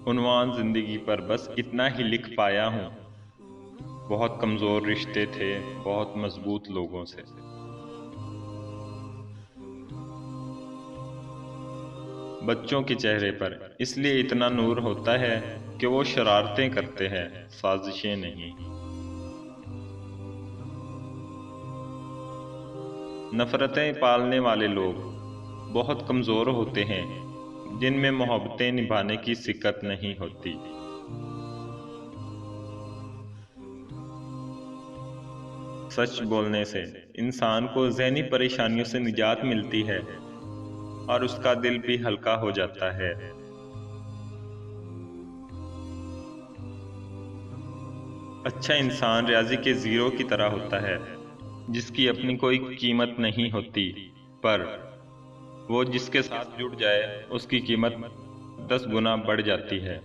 عنوان زندگی پر بس اتنا ہی لکھ پایا ہوں، بہت کمزور رشتے تھے بہت مضبوط لوگوں سے۔ بچوں کے چہرے پر اس لیے اتنا نور ہوتا ہے کہ وہ شرارتیں کرتے ہیں، سازشیں نہیں۔ نفرتیں پالنے والے لوگ بہت کمزور ہوتے ہیں، جن میں محبتیں نبھانے کی سکت نہیں ہوتی۔ سچ بولنے سے انسان کو ذہنی پریشانیوں سے نجات ملتی ہے اور اس کا دل بھی ہلکا ہو جاتا ہے۔ اچھا انسان ریاضی کے زیرو کی طرح ہوتا ہے، جس کی اپنی کوئی قیمت نہیں ہوتی، پر وہ جس کے ساتھ جڑ جائے اس کی قیمت 10 گنا بڑھ جاتی ہے۔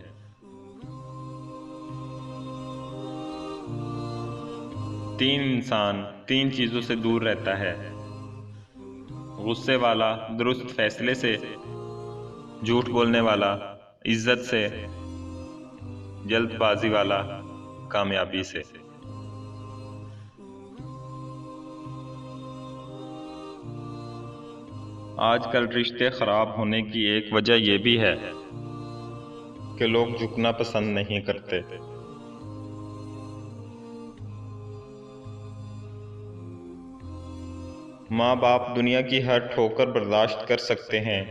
انسان 3 چیزوں سے دور رہتا ہے: غصے والا درست فیصلے سے، جھوٹ بولنے والا عزت سے، جلد بازی والا کامیابی سے۔ آج کل رشتے خراب ہونے کی ایک وجہ یہ بھی ہے کہ لوگ جھکنا پسند نہیں کرتے۔ ماں باپ دنیا کی ہر ٹھوکر برداشت کر سکتے ہیں،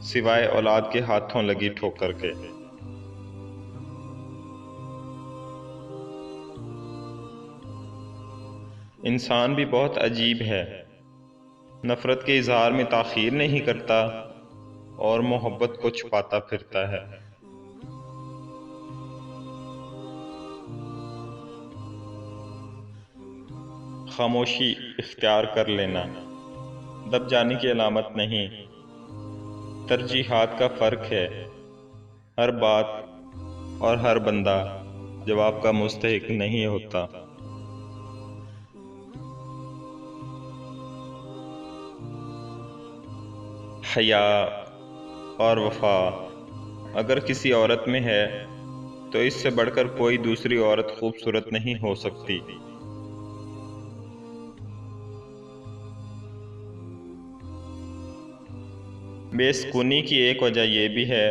سوائے اولاد کے ہاتھوں لگی ٹھوکر کے۔ انسان بھی بہت عجیب ہے، نفرت کے اظہار میں تاخیر نہیں کرتا اور محبت کو چھپاتا پھرتا ہے۔ خاموشی اختیار کر لینا دب جانے کی علامت نہیں، ترجیحات کا فرق ہے۔ ہر بات اور ہر بندہ جواب کا مستحق نہیں ہوتا۔ حیا اور وفا اگر کسی عورت میں ہے تو اس سے بڑھ کر کوئی دوسری عورت خوبصورت نہیں ہو سکتی۔ بے سکونی کی ایک وجہ یہ بھی ہے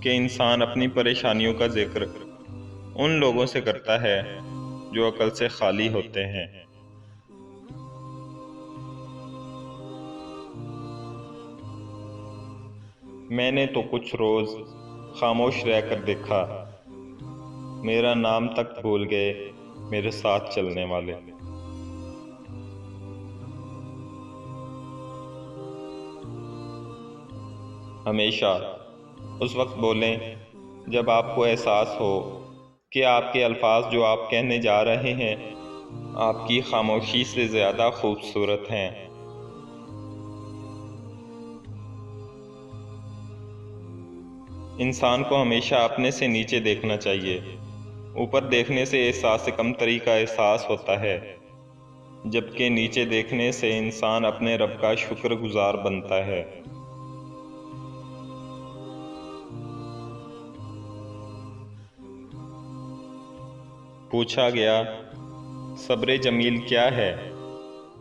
کہ انسان اپنی پریشانیوں کا ذکر ان لوگوں سے کرتا ہے جو عقل سے خالی ہوتے ہیں۔ میں نے تو کچھ روز خاموش رہ کر دیکھا، میرا نام تک بھول گئے میرے ساتھ چلنے والے۔ ہمیشہ اس وقت بولیں جب آپ کو احساس ہو کہ آپ کے الفاظ جو آپ کہنے جا رہے ہیں آپ کی خاموشی سے زیادہ خوبصورت ہیں۔ انسان کو ہمیشہ اپنے سے نیچے دیکھنا چاہیے، اوپر دیکھنے سے احساس کمتری کا احساس ہوتا ہے، جبکہ نیچے دیکھنے سے انسان اپنے رب کا شکر گزار بنتا ہے۔ پوچھا گیا صبر جمیل کیا ہے؟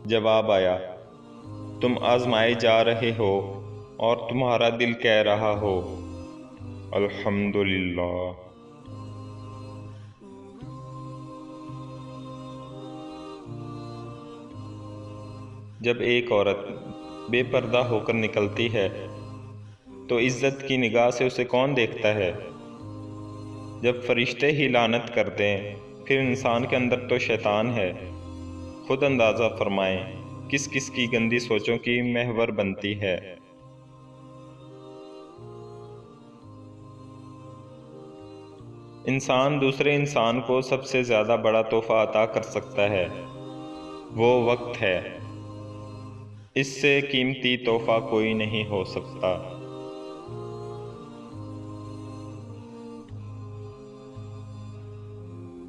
جواب آیا تم آزمائے جا رہے ہو اور تمہارا دل کہہ رہا ہو الحمدللہ۔ جب ایک عورت بے پردہ ہو کر نکلتی ہے تو عزت کی نگاہ سے اسے کون دیکھتا ہے؟ جب فرشتے ہی لعنت کر دیں پھر انسان کے اندر تو شیطان ہے۔ خود اندازہ فرمائیں کس کس کی گندی سوچوں کی محور بنتی ہے۔ انسان دوسرے انسان کو سب سے زیادہ بڑا تحفہ عطا کر سکتا ہے، وہ وقت ہے۔ اس سے قیمتی تحفہ کوئی نہیں ہو سکتا۔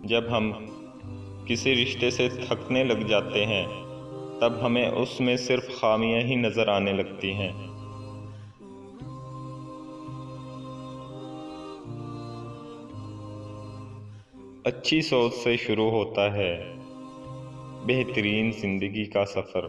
جب ہم کسی رشتے سے تھکنے لگ جاتے ہیں تب ہمیں اس میں صرف خامیاں ہی نظر آنے لگتی ہیں۔ اچھی سوچ سے شروع ہوتا ہے بہترین زندگی کا سفر۔